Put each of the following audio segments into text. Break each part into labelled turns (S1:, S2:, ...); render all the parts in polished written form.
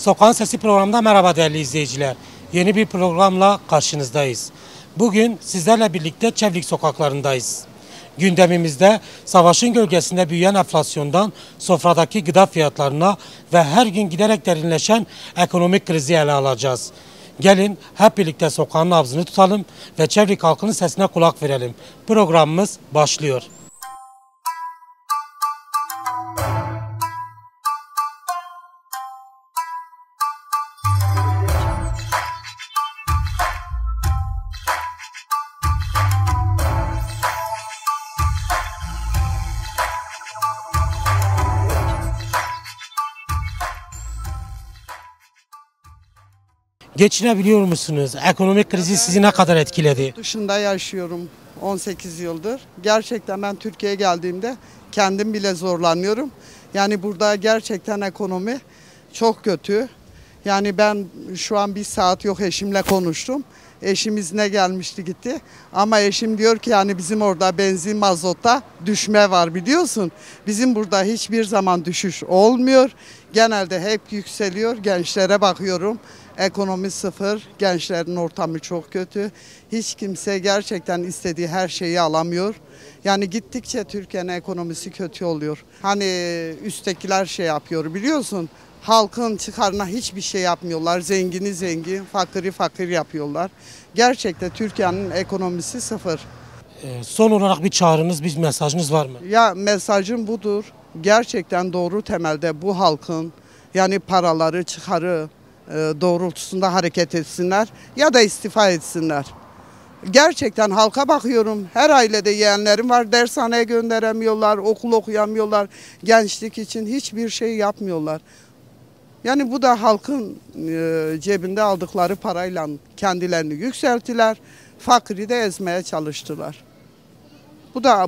S1: Sokağın Sesi programında merhaba değerli izleyiciler. Yeni bir programla karşınızdayız. Bugün sizlerle birlikte Çevlik sokaklarındayız. Gündemimizde savaşın gölgesinde büyüyen enflasyondan sofradaki gıda fiyatlarına ve her gün giderek derinleşen ekonomik krizi ele alacağız. Gelin hep birlikte sokağın nabzını tutalım ve Çevlik halkının sesine kulak verelim. Programımız başlıyor. Geçinebiliyor musunuz? Ekonomik krizi sizi ne kadar etkiledi?
S2: Dışında yaşıyorum 18 yıldır. Gerçekten ben Türkiye'ye geldiğimde kendim bile zorlanıyorum. Yani burada gerçekten ekonomi çok kötü. Yani ben şu an bir saat yok eşimle konuştum. Eşimiz ne gelmişti gitti. Ama eşim diyor ki yani bizim orada benzin mazotta düşme var biliyorsun. Bizim burada hiçbir zaman düşüş olmuyor. Genelde hep yükseliyor. Gençlere bakıyorum. Ekonomi sıfır, gençlerin ortamı çok kötü. Hiç kimse gerçekten istediği her şeyi alamıyor. Yani gittikçe Türkiye'nin ekonomisi kötü oluyor. Hani üsttekiler şey yapıyor biliyorsun. Halkın çıkarına hiçbir şey yapmıyorlar. Zengini zengin, fakiri fakir yapıyorlar. Gerçekten Türkiye'nin ekonomisi sıfır.
S1: Son olarak bir çağrınız, bir mesajınız var mı?
S2: Ya mesajım budur. Gerçekten doğru temelde bu halkın yani paraları çıkarı doğrultusunda hareket etsinler ya da istifa etsinler. Gerçekten halka bakıyorum. Her ailede yeğenlerim var. Dershaneye gönderemiyorlar, okul okuyamıyorlar. Gençlik için hiçbir şey yapmıyorlar. Yani bu da halkın cebinde aldıkları parayla kendilerini yükselttiler. Fakiri de ezmeye çalıştılar.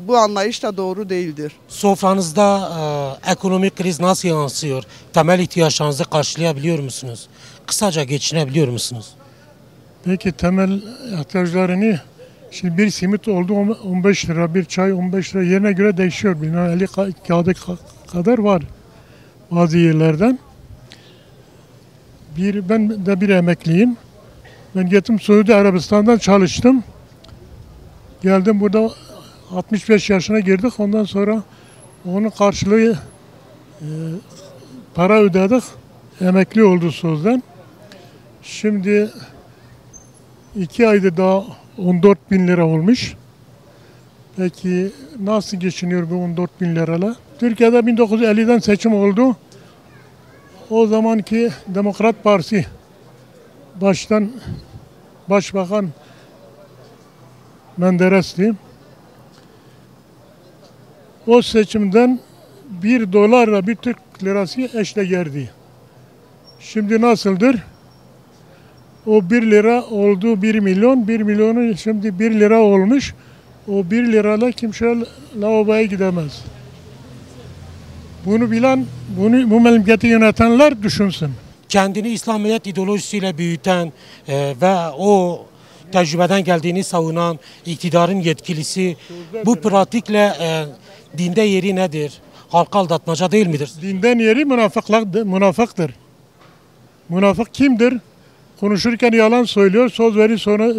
S2: Bu anlayış da doğru değildir.
S1: Sofranızda ekonomik kriz nasıl yansıyor? Temel ihtiyaçlarınızı karşılayabiliyor musunuz? Kısaca geçinebiliyor musunuz?
S3: Peki temel ihtiyaçlarını şimdi bir simit oldu 15 lira, bir çay 15 lira yerine göre değişiyor. Bilmem 50 kağıdı kadar var bazı yerlerden. Ben de bir emekliyim. Ben gittim Suudi Arabistan'dan çalıştım. Geldim burada 65 yaşına girdik. Ondan sonra onun karşılığı para ödedik. Emekli oldu sözden. Şimdi 2 ayda daha 14 bin lira olmuş. Peki nasıl geçiniyor bu 14 bin lirayla? Türkiye'de 1950'den seçim oldu. O zamanki Demokrat Partisi Başbakan Menderes'ti. O seçimden 1 dolarla 1 Türk lirası eşdeğerdi. Şimdi nasıldır? O 1 lira oldu 1 milyon, 1 milyonu şimdi 1 lira olmuş. O 1 lirayla kimse lavaboya gidemez. Bunu bilen, bu memleketi yönetenler düşünsün.
S1: Kendini İslamiyet ideolojisiyle büyüten ve o tecrübeden geldiğini savunan iktidarın yetkilisi bu pratikle dinde yeri nedir? Halka aldatmaca değil midir?
S3: Dinden yeri münafıktır. Münafık kimdir? Konuşurken yalan söylüyor,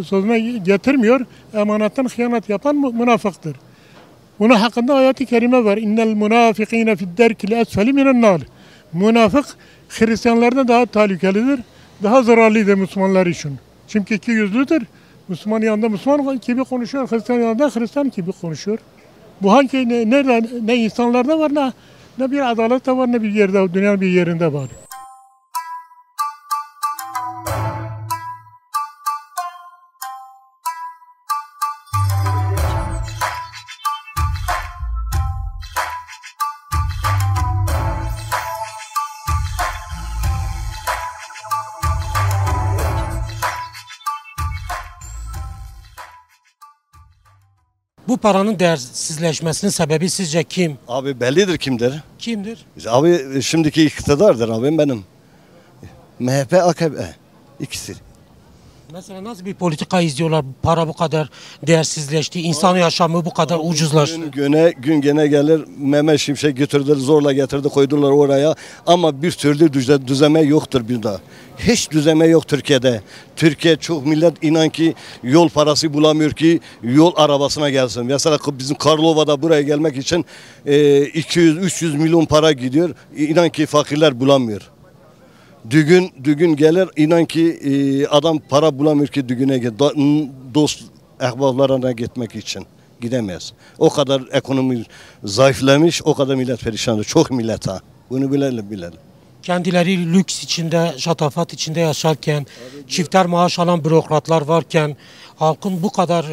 S3: sözüne getirmiyor. Emanetten hıyanet yapan münafıktır. Bunun hakkında ayet-i kerime var. İnnel münafıkîne fid-derkil esfeli minen-nâr. Münafık Hristiyanlardan daha tehlikelidir. Daha zararlıdır Müslümanlar için. Çünkü iki yüzlüdür. Müslüman yanında Müslüman gibi konuşuyor, Hristiyan yanında Hristiyan gibi konuşuyor. Bu hangi nerede ne insanlarda var ne bir adalet de var ne bir yerde dünyanın bir yerinde var.
S1: Bu paranın değersizleşmesinin sebebi sizce kim?
S4: Abi bellidir kimdir?
S1: Kimdir?
S4: Abi şimdiki iktidardır abim benim. MHP, AKP ikisi.
S1: Mesela nasıl bir politika izliyorlar? Para bu kadar değersizleşti, insan yaşamı bu kadar ucuzlaştı.
S4: Gün gene gelir, Mehmet Şimşek götürdüler, zorla getirdi, koydular oraya. Ama bir türlü düzeme yoktur bir daha. Hiç düzeme yok Türkiye'de. Türkiye çok millet inan ki yol parası bulamıyor ki yol arabasına gelsin. Mesela bizim Karlova'da buraya gelmek için 200-300 milyon para gidiyor. İnan ki fakirler bulamıyor. Düğün gelir, inan ki adam para bulamıyor ki düğüne git. Dost ehbaplarına gitmek için gidemez. O kadar ekonomi zayıflamış, o kadar millet perişandır. Çok millet ha. Bunu bilelim.
S1: Kendileri lüks içinde, şatafat içinde yaşarken, çifter maaş alan bürokratlar varken, halkın bu kadar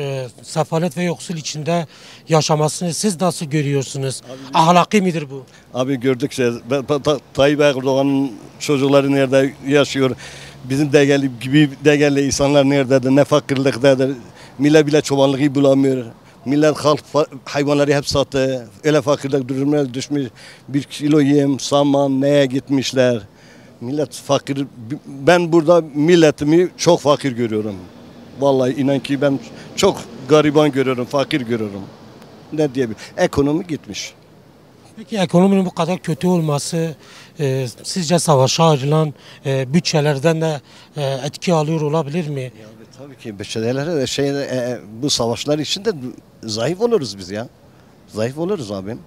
S1: sefalet ve yoksul içinde yaşamasını siz nasıl görüyorsunuz? Ahlaki midir bu?
S4: Abi gördükçe Tayyip Erdoğan'ın çocukları nerede yaşıyor? Bizim değerli insanlar nerededir? Ne fakirliktedir? Millet bile çobanlığı bulamıyor. Millet halk hayvanları hep sattı. Öyle fakirlik durumuna düşmüş. 1 kilo yem, saman neye gitmişler. Millet fakir. Ben burada milletimi çok fakir görüyorum. Vallahi inan ki ben çok gariban görüyorum, fakir görüyorum. Ne diyebilirim? Ekonomi gitmiş.
S1: Peki ekonominin bu kadar kötü olması sizce savaşa ayrılan bütçelerden de etki alıyor olabilir mi?
S4: Tabii ki bütçelere de bu savaşlar için de zayıf oluruz biz ya. Zayıf oluruz abim.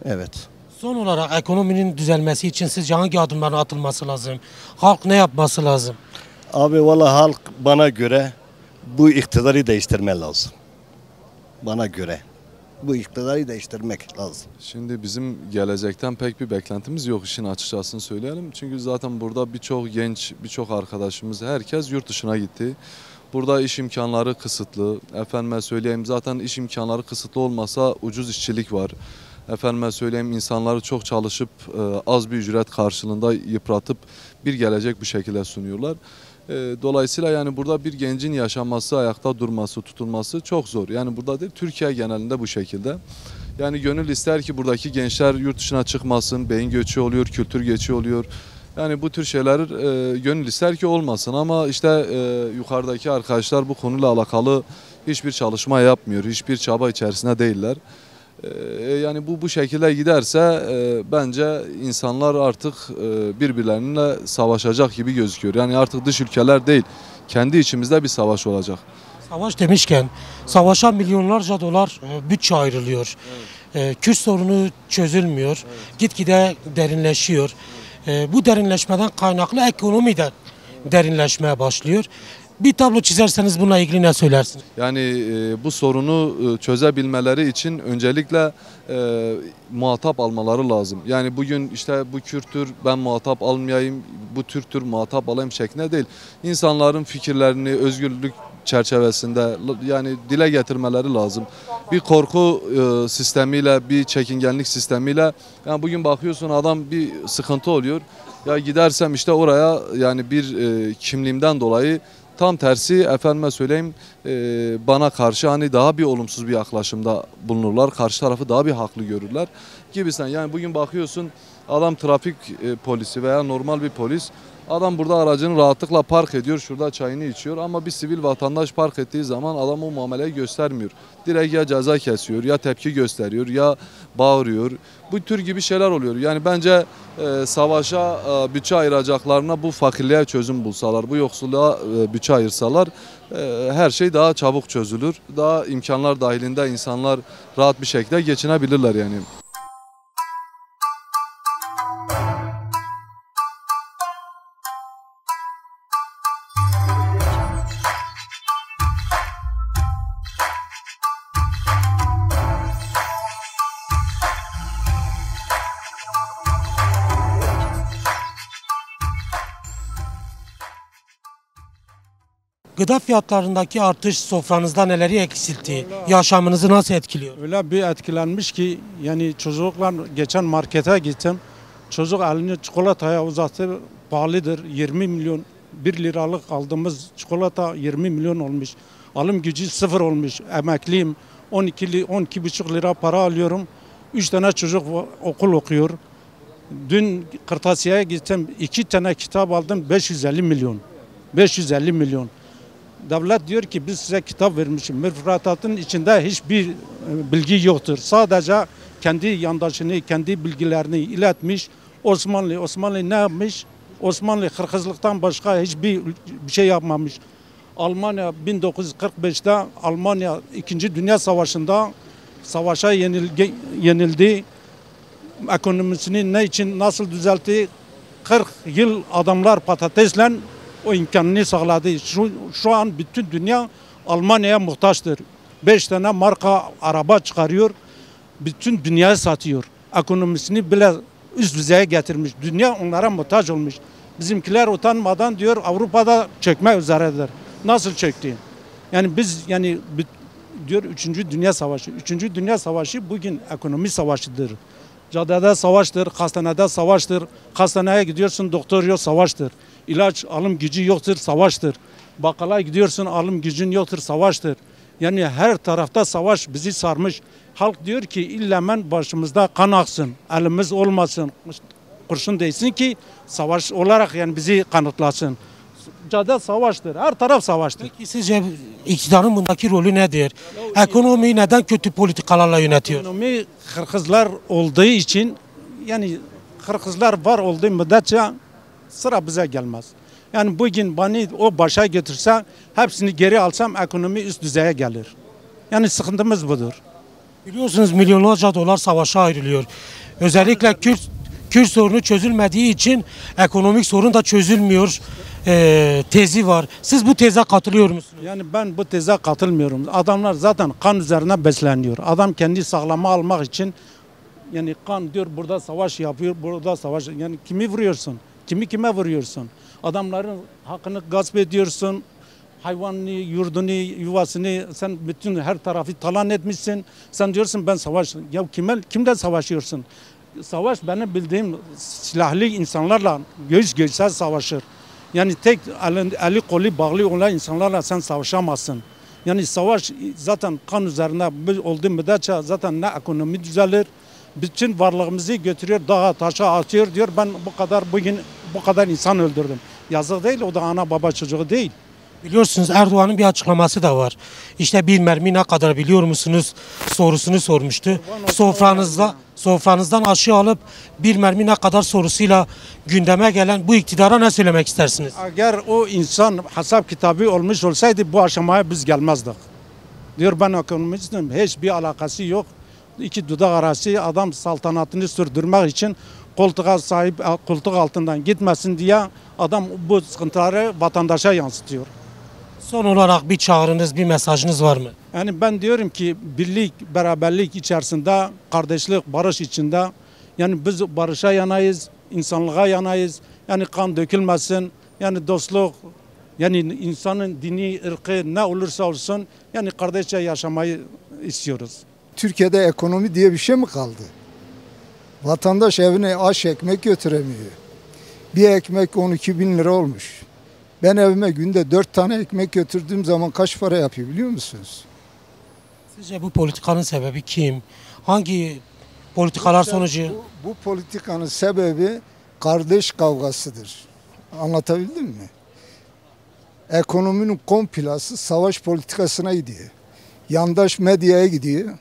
S4: Evet.
S1: Son olarak ekonominin düzelmesi için sizce hangi adımların atılması lazım? Halk ne yapması lazım?
S4: Abi vallahi halk bana göre bu iktidarı değiştirme lazım. Bana göre. Bu iktidarı değiştirmek lazım.
S5: Şimdi bizim gelecekten pek bir beklentimiz yok, işin açıkçasını söyleyelim. Çünkü zaten burada birçok genç, birçok arkadaşımız, herkes yurt dışına gitti. Burada iş imkanları kısıtlı. Efendime söyleyeyim, zaten iş imkanları kısıtlı olmasa ucuz işçilik var. Efendime söyleyeyim, insanları çok çalışıp az bir ücret karşılığında yıpratıp bir gelecek bu şekilde sunuyorlar. Dolayısıyla yani burada bir gencin yaşaması, ayakta durması, tutulması çok zor. Yani burada değil, Türkiye genelinde bu şekilde. Yani gönül ister ki buradaki gençler yurt dışına çıkmasın, beyin göçü oluyor, kültür göçü oluyor. Yani bu tür şeyler gönül ister ki olmasın ama işte yukarıdaki arkadaşlar bu konuyla alakalı hiçbir çalışma yapmıyor, hiçbir çaba içerisinde değiller. Yani bu şekilde giderse bence insanlar artık birbirleriyle savaşacak gibi gözüküyor. Yani artık dış ülkeler değil, kendi içimizde bir savaş olacak.
S1: Savaş demişken savaşa milyonlarca dolar bütçe ayrılıyor. Kürt sorunu çözülmüyor. Gitgide derinleşiyor. Bu derinleşmeden kaynaklı ekonomi de derinleşmeye başlıyor. Bir tablo çizerseniz bununla ilgili ne söylersiniz?
S5: Yani bu sorunu çözebilmeleri için öncelikle muhatap almaları lazım. Yani bugün işte bu Kürttür, ben muhatap almayayım, bu Türktür, muhatap alayım şeklinde değil. İnsanların fikirlerini özgürlük çerçevesinde yani dile getirmeleri lazım. Bir korku sistemiyle, bir çekingenlik sistemiyle, yani bugün bakıyorsun adam bir sıkıntı oluyor. Ya gidersem işte oraya, yani bir kimliğimden dolayı tam tersi efendime söyleyeyim bana karşı hani daha bir olumsuz bir yaklaşımda bulunurlar. Karşı tarafı daha bir haklı görürler gibisinden. Yani bugün bakıyorsun adam trafik polisi veya normal bir polis, adam burada aracını rahatlıkla park ediyor, şurada çayını içiyor ama bir sivil vatandaş park ettiği zaman adam o muameleyi göstermiyor. Direkt ya ceza kesiyor, ya tepki gösteriyor, ya bağırıyor. Bu tür gibi şeyler oluyor. Yani bence savaşa bütçe ayıracaklarına bu fakirliğe çözüm bulsalar, bu yoksulluğa bütçe ayırsalar her şey daha çabuk çözülür. Daha imkanlar dahilinde insanlar rahat bir şekilde geçinebilirler yani.
S1: Gıda fiyatlarındaki artış sofranızda neleri eksiltti? Yaşamınızı nasıl etkiliyor?
S6: Öyle bir etkilenmiş ki yani çocuklar, geçen markete gittim. Çocuk elini çikolataya uzattı, pahalıdır, 20 milyon, 1 liralık aldığımız çikolata 20 milyon olmuş. Alım gücü sıfır olmuş. Emekliyim, 12,5 lira para alıyorum. 3 tane çocuk okul okuyor. Dün kırtasiyeye gittim, 2 tane kitap aldım, 550 milyon. 550 milyon. Devlet diyor ki biz size kitap vermişim. Müfredatın içinde hiçbir bilgi yoktur. Sadece kendi yandaşını, kendi bilgilerini iletmiş. Osmanlı ne yapmış? Osmanlı Kırgızlıktan başka hiçbir şey yapmamış. Almanya 1945'te Almanya 2. Dünya Savaşı'nda savaşa yenildi. Ekonomisini ne için nasıl düzeltti? 40 yıl adamlar patatesle o imkanını sağladı. Şu an bütün dünya Almanya'ya muhtaçtır. 5 tane marka araba çıkarıyor. Bütün dünyaya satıyor. Ekonomisini bile üst düzeye getirmiş. Dünya onlara muhtaç olmuş. Bizimkiler utanmadan diyor Avrupa'da çökme üzeredir. Nasıl çöktü? Yani biz diyor 3. Dünya Savaşı. 3. Dünya Savaşı bugün ekonomi savaşıdır. Caddede savaştır, hastanede savaştır. Hastaneye gidiyorsun doktor yok savaştır. İlaç alım gücü yoktur savaştır. Bakkala gidiyorsun alım gücün yoktur savaştır. Yani her tarafta savaş bizi sarmış. Halk diyor ki illemen başımızda kan aksın, elimiz olmasın, kurşun değsin ki savaş olarak yani bizi kanıtlasın. Cadde savaştır, her taraf savaştır.
S1: Peki sizce iktidarın bundaki rolü nedir? Ekonomiyi neden kötü politikalarla yönetiyor?
S6: Ekonomi Kırgızlar olduğu için yani Kırgızlar var olduğu müddetçe sıra bize gelmez. Yani bugün beni o başa götürse hepsini geri alsam ekonomi üst düzeye gelir. Yani sıkıntımız budur.
S1: Biliyorsunuz milyonlarca dolar savaşa ayrılıyor. Özellikle Kürt sorunu çözülmediği için ekonomik sorun da çözülmüyor tezi var. Siz bu teze katılıyor musunuz?
S6: Yani ben bu teze katılmıyorum. Adamlar zaten kan üzerine besleniyor. Adam kendi sağlamı almak için yani kan diyor burada savaş yapıyor, burada savaş. Yani kimi vuruyorsun? Kime vuruyorsun? Adamların hakkını gasp ediyorsun. Hayvanını, yurdunu, yuvasını sen bütün her tarafı talan etmişsin. Sen diyorsun ben savaş. Ya kimle savaşıyorsun? Savaş benim bildiğim silahlı insanlarla göğüs göğüse savaşır. Yani tek eli kolu bağlı olan insanlarla sen savaşamazsın. Yani savaş zaten kan üzerine olduğu müddetçe zaten ne ekonomi düzelir. Bütün varlığımızı götürüyor, dağa taşa atıyor diyor. Ben bugün bu kadar insan öldürdüm. Yazık değil, o da ana baba çocuğu değil.
S1: Biliyorsunuz Erdoğan'ın bir açıklaması da var. İşte bir mermi ne kadar biliyor musunuz sorusunu sormuştu. Sofranızdan aşı alıp bir mermi ne kadar sorusuyla gündeme gelen bu iktidara ne söylemek istersiniz?
S6: Eğer o insan hesap kitabı olmuş olsaydı bu aşamaya biz gelmezdik. Diyor ben ekonomistim, hiçbir alakası yok. İki dudak arası adam saltanatını sürdürmek için koltuk altından gitmesin diye adam bu sıkıntıları vatandaşa yansıtıyor.
S1: Son olarak bir çağrınız, bir mesajınız var mı?
S6: Yani ben diyorum ki birlik, beraberlik içerisinde, kardeşlik, barış içinde yani biz barışa yanayız, insanlığa yanayız. Yani kan dökülmesin, yani dostluk, yani insanın dini, ırkı ne olursa olsun yani kardeşçe yaşamayı istiyoruz.
S7: Türkiye'de ekonomi diye bir şey mi kaldı? Vatandaş evine aş ekmek götüremiyor. Bir ekmek 12 bin lira olmuş. Ben evime günde 4 tane ekmek götürdüğüm zaman kaç para yapıyor biliyor musunuz?
S1: Sizce bu politikanın sebebi kim? Hangi politikalar sonucu?
S7: Bu politikanın sebebi kardeş kavgasıdır. Anlatabildim mi? Ekonominin komplası savaş politikasına gidiyor. Yandaş medyaya gidiyor.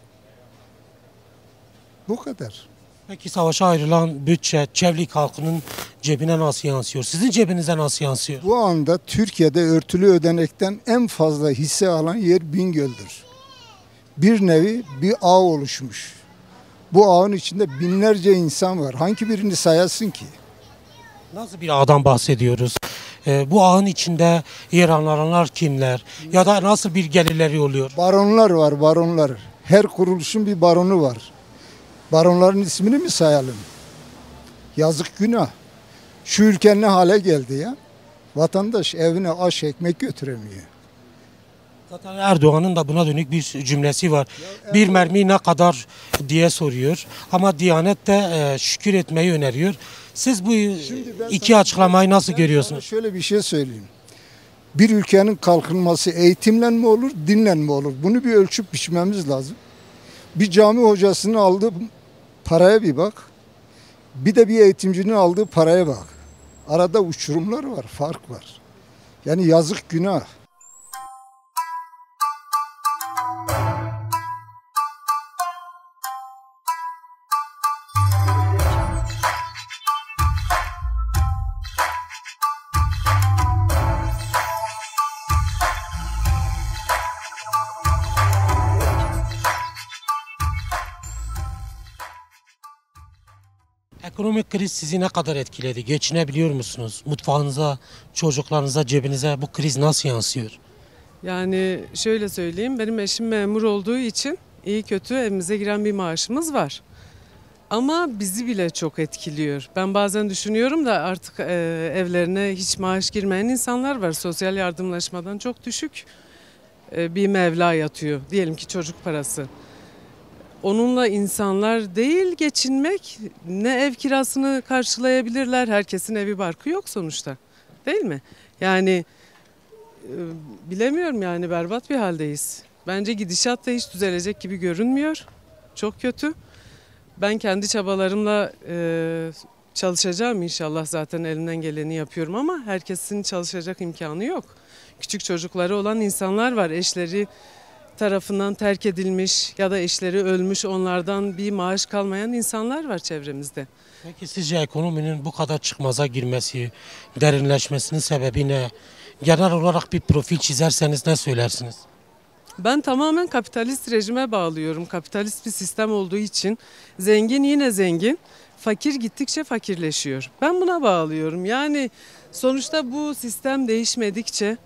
S7: Bu kadar.
S1: Peki savaşa ayrılan bütçe Çevlik halkının cebine nasıl yansıyor? Sizin cebinize nasıl yansıyor?
S7: Bu anda Türkiye'de örtülü ödenekten en fazla hisse alan yer Bingöl'dür. Bir nevi bir ağ oluşmuş. Bu ağın içinde binlerce insan var. Hangi birini sayasın ki?
S1: Nasıl bir ağdan bahsediyoruz? Bu ağın içinde yer alanlar kimler? Ya da nasıl bir gelirleri oluyor?
S7: Baronlar var, baronlar. Her kuruluşun bir baronu var. Baronların ismini mi sayalım? Yazık günah. Şu ülke ne hale geldi ya? Vatandaş evine aş ekmek götüremiyor.
S1: Zaten Erdoğan'ın da buna dönük bir cümlesi var. Bir mermi ne kadar diye soruyor. Ama Diyanet de şükür etmeyi öneriyor. Siz bu iki açıklamayı nasıl görüyorsunuz?
S7: Şöyle bir şey söyleyeyim. Bir ülkenin kalkınması eğitimle mi olur, dinle mi olur? Bunu bir ölçüp biçmemiz lazım. Bir cami hocasının aldığı paraya bir bak. Bir de bir eğitimcinin aldığı paraya bak. Arada uçurumlar var, fark var. Yani yazık, günah.
S1: Ekonomik kriz sizi ne kadar etkiledi? Geçinebiliyor musunuz? Mutfağınıza, çocuklarınıza, cebinize bu kriz nasıl yansıyor?
S8: Yani şöyle söyleyeyim, benim eşim memur olduğu için iyi kötü evimize giren bir maaşımız var. Ama bizi bile çok etkiliyor. Ben bazen düşünüyorum da artık evlerine hiç maaş girmeyen insanlar var. Sosyal yardımlaşmadan çok düşük bir meblağ yatıyor. Diyelim ki çocuk parası. Onunla insanlar değil geçinmek, ne ev kirasını karşılayabilirler. Herkesin evi barkı yok sonuçta, değil mi? Yani bilemiyorum, yani berbat bir haldeyiz. Bence gidişat da hiç düzelecek gibi görünmüyor. Çok kötü. Ben kendi çabalarımla çalışacağım inşallah, zaten elimden geleni yapıyorum ama herkesin çalışacak imkanı yok. Küçük çocukları olan insanlar var, eşleri tarafından terk edilmiş ya da eşleri ölmüş, onlardan bir maaş kalmayan insanlar var çevremizde.
S1: Peki sizce ekonominin bu kadar çıkmaza girmesi, derinleşmesinin sebebi ne? Genel olarak bir profil çizerseniz ne söylersiniz?
S8: Ben tamamen kapitalist rejime bağlıyorum. Kapitalist bir sistem olduğu için zengin yine zengin, fakir gittikçe fakirleşiyor. Ben buna bağlıyorum. Yani sonuçta bu sistem değişmedikçe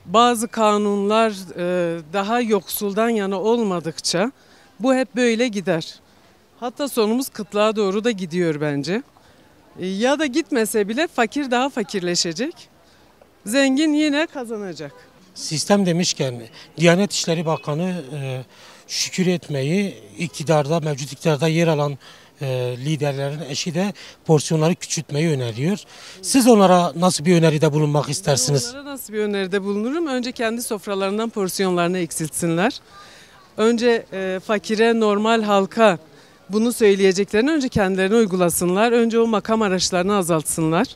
S8: bazı kanunlar daha yoksuldan yana olmadıkça bu hep böyle gider. Hatta sonumuz kıtlığa doğru da gidiyor bence. Ya da gitmese bile fakir daha fakirleşecek, zengin yine kazanacak.
S1: Sistem demişken Diyanet İşleri Bakanı şükür etmeyi, mevcut iktidarda yer alan liderlerin eşi de porsiyonları küçültmeyi öneriyor. Siz onlara nasıl bir öneride bulunmak istersiniz?
S8: Onlara nasıl bir öneride bulunurum? Önce kendi sofralarından porsiyonlarını eksiltsinler. Önce fakire, normal halka bunu söyleyeceklerini önce kendilerine uygulasınlar. Önce o makam araçlarını azaltsınlar.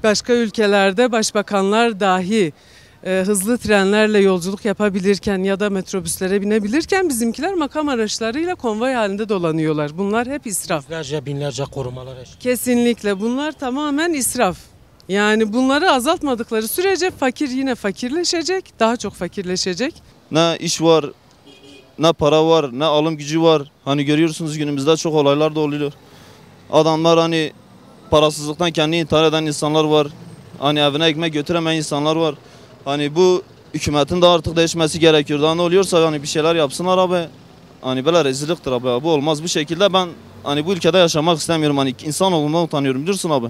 S8: Başka ülkelerde başbakanlar dahi hızlı trenlerle yolculuk yapabilirken ya da metrobüslere binebilirken bizimkiler makam araçlarıyla konvoy halinde dolanıyorlar. Bunlar hep israf.
S1: Yüzlerce, binlerce korumalar eşliğinde.
S8: Kesinlikle bunlar tamamen israf. Yani bunları azaltmadıkları sürece fakir yine fakirleşecek, daha çok fakirleşecek.
S9: Ne iş var, ne para var, ne alım gücü var. Hani görüyorsunuz günümüzde çok olaylar da oluyor. Adamlar hani parasızlıktan kendini intihar eden insanlar var. Hani evine ekmek götüremeyen insanlar var. Hani bu hükümetin de artık değişmesi gerekiyor. Daha ne oluyorsa hani bir şeyler yapsınlar abi. Hani böyle rezilliktir abi. Bu olmaz bu şekilde, ben hani bu ülkede yaşamak istemiyorum. Hani insanoğlundan utanıyorum, biliyorsun abi.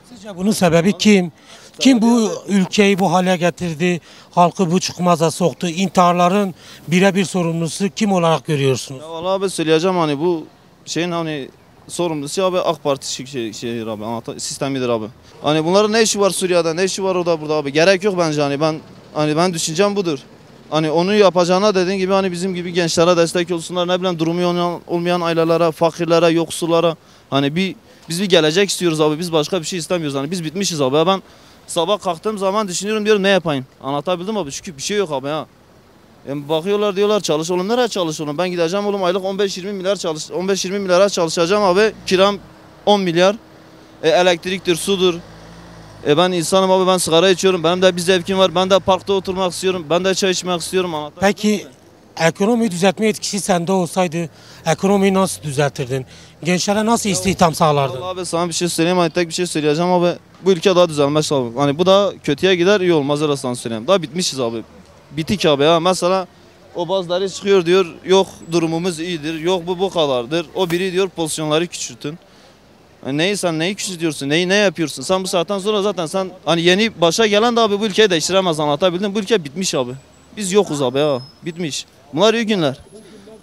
S1: Sizce bunun sebebi kim? Kim bu ülkeyi bu hale getirdi? Halkı bu çıkmaza soktu? İntiharların birebir sorumlusu kim olarak görüyorsunuz?
S9: Ya vallahi abi söyleyeceğim, hani bu şeyin hani sorumlusu abi AK Parti şey abi, sistemidir abi. Hani bunların ne işi var Suriye'de, ne işi var orada burada abi? Gerek yok bence, ben düşüncem budur. Hani onu yapacağına dediğin gibi hani bizim gibi gençlere destek olsunlar, ne bileyim durumu olmayan ailelere, fakirlere, yoksullara. Hani biz bir gelecek istiyoruz abi, biz başka bir şey istemiyoruz. Hani biz bitmişiz abi. Ben sabah kalktığım zaman düşünüyorum, diyorum ne yapayım? Anlatabildim abi, çünkü bir şey yok abi ya. Bakıyorlar diyorlar çalış oğlum, nereye çalış oğlum? Ben gideceğim oğlum aylık 15-20 milyar 15-20 milyara çalışacağım abi. Kiram 10 milyar. Elektriktir, sudur. Ben insanım abi, ben sigara içiyorum. Benim de bir zevkim var. Ben de parkta oturmak istiyorum. Ben de çay içmek istiyorum.
S1: Peki ekonomiyi düzeltme etkisi sende olsaydı ekonomiyi nasıl düzeltirdin? Gençlere nasıl istihdam sağlardın?
S9: Vallahi abi sana bir şey söyleyeyim. Hani tek bir şey söyleyeceğim abi. Bu ülke daha düzelmez abi. Hani bu da kötüye gider, iyi olmaz, öyle sana söyleyeyim. Daha bitmişiz abi. Bitik abi ya. Mesela o bazıları çıkıyor diyor yok durumumuz iyidir. Yok bu kadardır. O biri diyor pozisyonları küçültün. Yani neyi küçültüyorsun? Ne yapıyorsun? Sen bu saatten sonra zaten sen hani yeni başa gelen de abi bu ülkeyi değiştiremez, anlatabildim. Bu ülke bitmiş abi. Biz yokuz abi ya. Bitmiş. Bunlar iyi günler.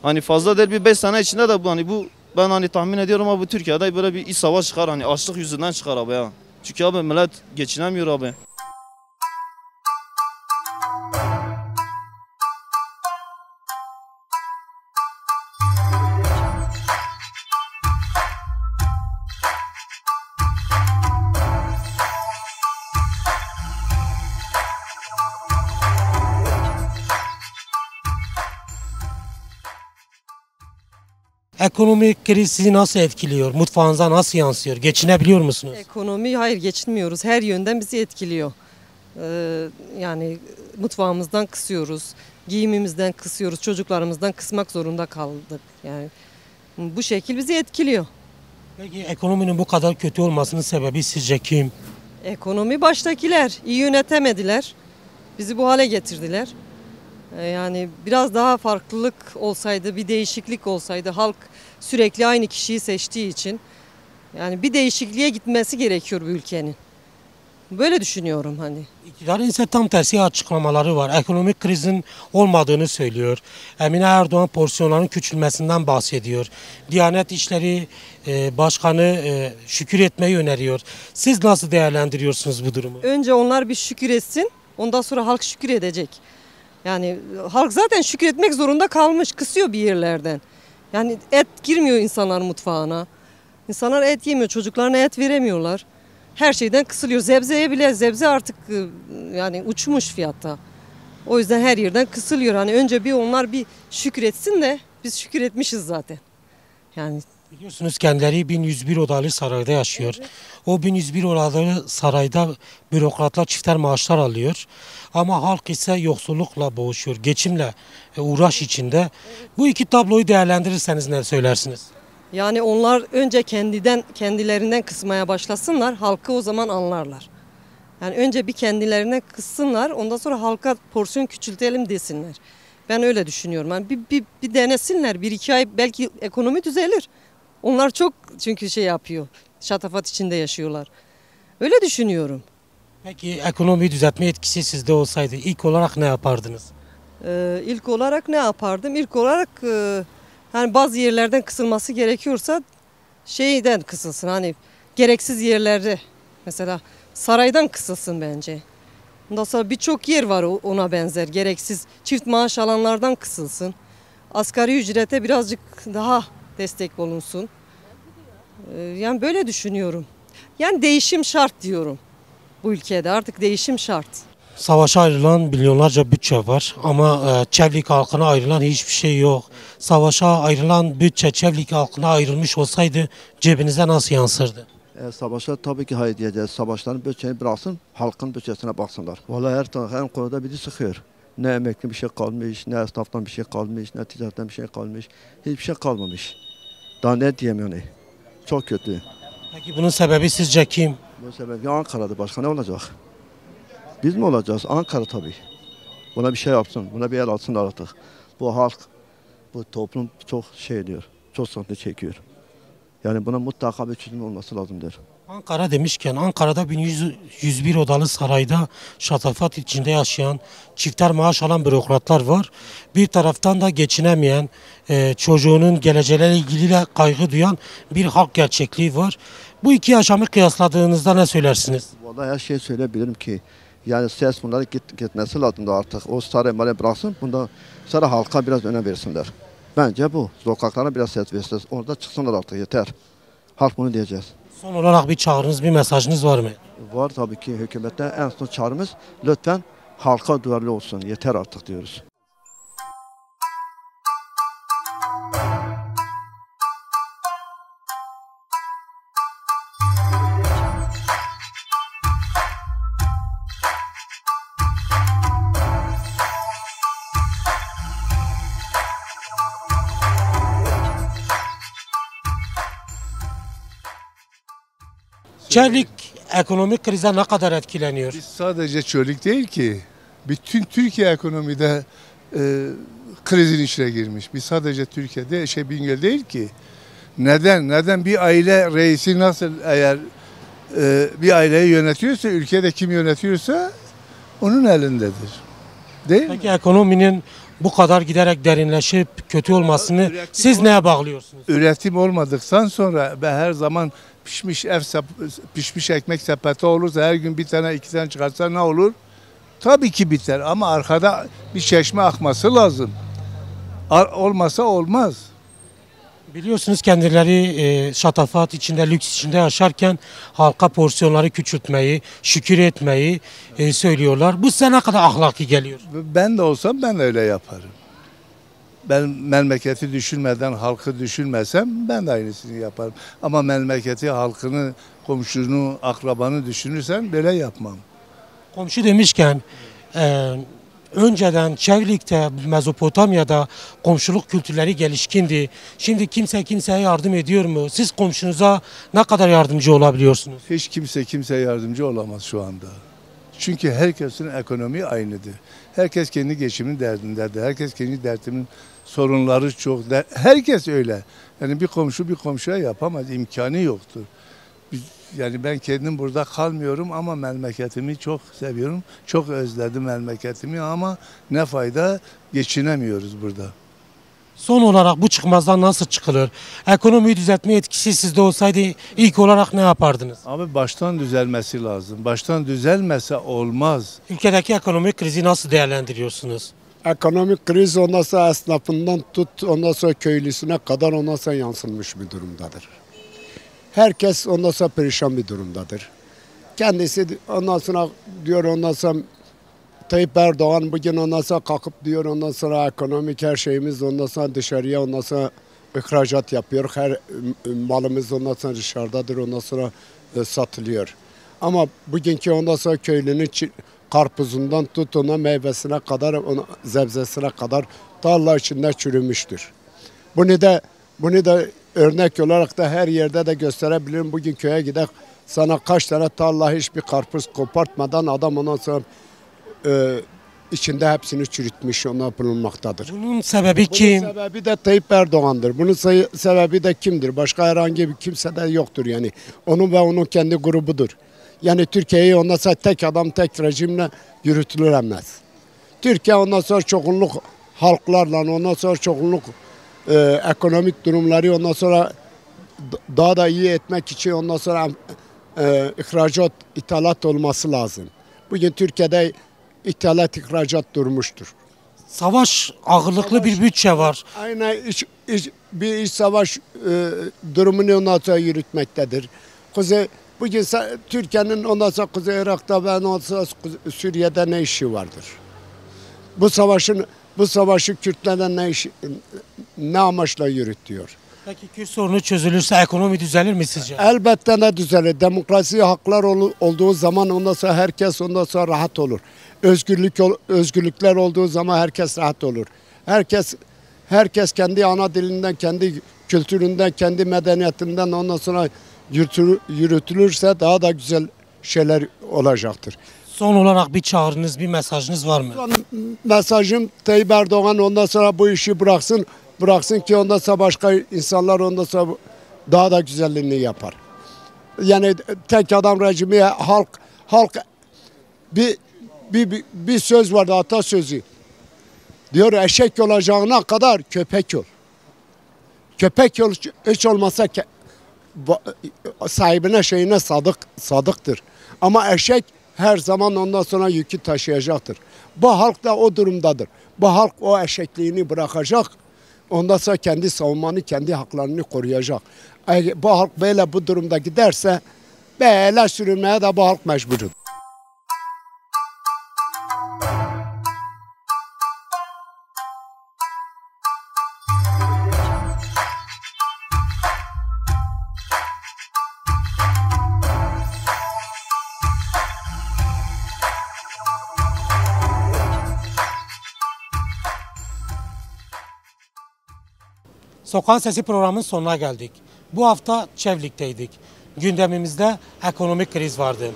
S9: Hani fazla değil bir 5 sene içinde de ben hani tahmin ediyorum abi, bu Türkiye'de böyle bir iç savaş çıkar, hani açlık yüzünden çıkar abi ya. Çünkü abi millet geçinemiyor abi.
S1: Ekonomik kriz sizi nasıl etkiliyor? Mutfağınıza nasıl yansıyor? Geçinebiliyor musunuz?
S10: Ekonomi hayır geçinmiyoruz. Her yönden bizi etkiliyor. Yani mutfağımızdan kısıyoruz, giyimimizden kısıyoruz, çocuklarımızdan kısmak zorunda kaldık. Yani bu şekil bizi etkiliyor.
S1: Peki ekonominin bu kadar kötü olmasının sebebi sizce kim?
S10: Ekonomi baştakiler iyi yönetemediler. Bizi bu hale getirdiler. Yani biraz daha farklılık olsaydı, bir değişiklik olsaydı, halk sürekli aynı kişiyi seçtiği için yani bir değişikliğe gitmesi gerekiyor bu ülkenin. Böyle düşünüyorum hani.
S1: İktidarın ise tam tersi açıklamaları var. Ekonomik krizin olmadığını söylüyor. Emine Erdoğan porsiyonların küçülmesinden bahsediyor. Diyanet İşleri Başkanı şükür etmeyi öneriyor. Siz nasıl değerlendiriyorsunuz bu durumu?
S10: Önce onlar bir şükür etsin, ondan sonra halk şükür edecek. Yani halk zaten şükür etmek zorunda kalmış, kısıyor bir yerlerden. Yani et girmiyor insanlar mutfağına. İnsanlar et yemiyor, çocuklarına et veremiyorlar. Her şeyden kısılıyor. Zebzeye bile, zebze artık yani uçmuş fiyatta. O yüzden her yerden kısılıyor. Hani önce bir onlar bir şükretsin de biz şükür etmişiz zaten. Yani
S1: Biliyorsunuz kendileri 1101 odalı sarayda yaşıyor. O 1101 odalı sarayda bürokratlar çifter maaşlar alıyor. Ama halk ise yoksullukla boğuşuyor, geçimle uğraş içinde. Bu iki tabloyu değerlendirirseniz ne söylersiniz?
S10: Yani onlar önce kendilerinden kısmaya başlasınlar, halkı o zaman anlarlar. Yani önce bir kendilerinden kıssınlar, ondan sonra halka porsiyon küçültelim desinler. Ben öyle düşünüyorum. Yani bir denesinler, 1-2 ay belki ekonomi düzelir. Onlar çok çünkü şey yapıyor, şatafat içinde yaşıyorlar. Öyle düşünüyorum.
S1: Peki ekonomiyi düzeltme etkisi sizde olsaydı ilk olarak ne yapardınız?
S10: İlk olarak ne yapardım? İlk olarak hani bazı yerlerden kısılması gerekiyorsa şeyden kısılsın. Hani gereksiz yerlerde mesela saraydan kısılsın bence. Ondan sonra birçok yer var ona benzer. Gereksiz çift maaş alanlardan kısılsın. Asgari ücrete birazcık daha destek olunsun. Yani böyle düşünüyorum. Yani değişim şart diyorum. Bu ülkede artık değişim şart.
S1: Savaşa ayrılan milyonlarca bütçe var ama Çevlik halkına ayrılan hiçbir şey yok. Savaşa ayrılan bütçe Çevlik halkına ayrılmış olsaydı cebinize nasıl yansırdı?
S11: Savaşa tabii ki hayır diyeceğiz. Savaşların bütçeni bıraksın, halkın bütçesine baksınlar. Vallahi her konuda bizi sıkıyor. Ne emekli bir şey kalmış, ne esnaftan bir şey kalmış, ne ticaretten bir şey kalmış. Hiçbir şey kalmamış. Daha ne diyeyim yani. Çok kötü.
S1: Peki bunun sebebi sizce kim?
S11: Bu sebebi Ankara'da, başka ne olacak? Biz mi olacağız? Ankara tabii. Buna bir şey yapsın, buna bir el atsınlar artık. Bu halk, bu toplum çok şey diyor, çok sıkıntı çekiyor. Yani buna mutlaka bir çözüm olması lazımdır.
S1: Ankara demişken Ankara'da 1101 odalı sarayda şatafat içinde yaşayan, çifter maaş alan bürokratlar var. Bir taraftan da geçinemeyen, çocuğunun geleceğiyle ilgili kaygı duyan bir halk gerçekliği var. Bu iki yaşamı kıyasladığınızda ne söylersiniz?
S11: Vallahi her şeyi söyleyebilirim ki yani ses bunları gitmesi lazım da artık. O sarayı böyle bıraksın, bunda saray halka biraz önem versinler. Bence bu. Sokaklara biraz ses versinler. Orada çıksınlar artık yeter. Halk bunu diyeceğiz.
S1: Son olarak bir çağrınız, bir mesajınız var mı?
S11: Var tabii ki hükümete en son çağrımız lütfen halka duyarlı olsun. Yeter artık diyoruz.
S1: Çevlik ekonomik krize ne kadar etkileniyor?
S12: Biz sadece çölük değil ki, bütün Türkiye ekonomide krizin içine girmiş. Biz sadece Türkiye'de Bingöl değil ki. Neden bir aile reisi nasıl eğer bir aileyi yönetiyorsa, ülkede kim yönetiyorsa onun elindedir. Değil mi?
S1: Peki ekonominin bu kadar giderek derinleşip kötü olmasını siz neye bağlıyorsunuz?
S12: Üretim olmadıktan sonra ve her zaman pişmiş ekmek sepeti olursa her gün bir tane iki tane çıkarsa ne olur? Tabii ki biter ama arkada bir çeşme akması lazım. Olmasa olmaz.
S1: Biliyorsunuz kendileri şatafat içinde, lüks içinde yaşarken halka porsiyonları küçültmeyi, şükür etmeyi söylüyorlar. Bu size ne kadar ahlaki geliyor?
S12: Ben de olsam ben öyle yaparım. Ben memleketi düşünmeden, halkı düşünmesem ben de aynısını yaparım. Ama memleketi, halkını, komşunu, akrabanı düşünürsen böyle yapmam.
S1: Komşu demişken önceden Çevlik'te, Mezopotamya'da komşuluk kültürleri gelişkindi. Şimdi kimse kimseye yardım ediyor mu? Siz komşunuza ne kadar yardımcı olabiliyorsunuz?
S12: Hiç kimse kimseye yardımcı olamaz şu anda. Çünkü herkesin ekonomi aynıdır. Herkes kendi geçimin derdindedir. Herkes kendi derdinin sorunları çok. Herkes öyle. Yani bir komşu bir komşuya yapamaz. İmkanı yoktur. Yani ben kendim burada kalmıyorum ama memleketimi çok seviyorum. Çok özledim memleketimi ama ne fayda, geçinemiyoruz burada.
S1: Son olarak bu çıkmazdan nasıl çıkılır? Ekonomiyi düzeltme etkisi sizde olsaydı ilk olarak ne yapardınız?
S12: Abi baştan düzelmesi lazım. Baştan düzelmese olmaz.
S1: Ülkedeki ekonomik krizi nasıl değerlendiriyorsunuz?
S13: Ekonomik kriz ondan sonra esnafından tut, ondan sonra köylüsüne kadar ondan sonra yansılmış bir durumdadır. Herkes ondan sonra perişan bir durumdadır. Kendisi ondan sonra diyor ondan sonra Tayyip Erdoğan bugün ondan sonra kalkıp diyor ondan sonra ekonomik her şeyimiz ondan sonra dışarıya ondan sonra ihracat yapıyor. Her malımız ondan sonra dışarıdadır ondan sonra satılıyor. Ama bugünkü ondan sonra köylünün karpuzundan tut ona meyvesine kadar ona zebzesine kadar tarla içinde çürümüştür. Bunu da örnek olarak da her yerde de gösterebilirim. Bugün köye gider sana kaç tane tarla hiçbir karpuz kopartmadan adam ondan sonra içinde hepsini çürütmüş ona bulunmaktadır.
S1: Bunun sebebi kim?
S13: Bunun sebebi de Tayyip Erdoğan'dır. Bunun sebebi de kimdir? Başka herhangi bir kimse de yoktur yani. Onun ve onun kendi grubudur. Yani Türkiye'yi ondan sonra tek adam tek rejimle yürütülemez. Türkiye ondan sonra çoğunluk halklarla ondan sonra çoğunluk ekonomik durumları ondan sonra daha da iyi etmek için ondan sonra ihracat, ithalat olması lazım. Bugün Türkiye'de ithalat, ihracat durmuştur.
S1: Savaş ağırlıklı bir bütçe var.
S13: Aynen bir iç savaş durumunu ondan sonra yürütmektedir. Bugün Türkiye'nin ondan sonra Kuzey Irak'ta ve ondan sonra Suriye'de ne işi vardır? Bu savaşı Kürtlerden ne amaçla yürütüyor?
S1: Peki Kürt sorunu çözülürse ekonomi düzelir mi sizce?
S13: Elbette ne düzelir. Demokrasi haklar olduğu zaman ondan sonra herkes ondan sonra rahat olur. Özgürlükler olduğu zaman herkes rahat olur. Herkes kendi ana dilinden, kendi kültüründen, kendi medeniyetinden ondan sonra yürütülürse daha da güzel şeyler olacaktır.
S1: Son olarak bir çağrınız, bir mesajınız var mı?
S13: Mesajım Tayyip Erdoğan ondan sonra bu işi bıraksın ki ondan sonra başka insanlar ondan sonra daha da güzelliğini yapar. Yani tek adam rejimi halk bir söz vardı, atasözü. Diyor eşek olacağına kadar köpek ol. Köpek ol hiç olmasa sahibine şeyine sadıktır. Ama eşek her zaman ondan sonra yükü taşıyacaktır. Bu halk da o durumdadır. Bu halk o eşekliğini bırakacak. Ondan sonra kendi savunmanı, kendi haklarını koruyacak. Bu halk böyle bu durumda giderse böyle sürünmeye de bu halk mecburdur.
S1: Sokağın Sesi programının sonuna geldik. Bu hafta Çevlik'teydik. Gündemimizde ekonomik kriz vardı.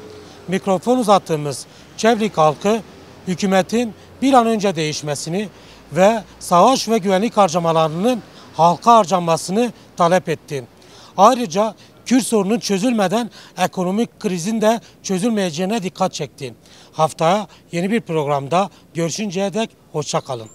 S1: Mikrofon uzattığımız Çevlik halkı hükümetin bir an önce değişmesini ve savaş ve güvenlik harcamalarının halka harcanmasını talep etti. Ayrıca Kürt sorunun çözülmeden ekonomik krizin de çözülmeyeceğine dikkat çekti. Haftaya yeni bir programda görüşünceye dek hoşça kalın.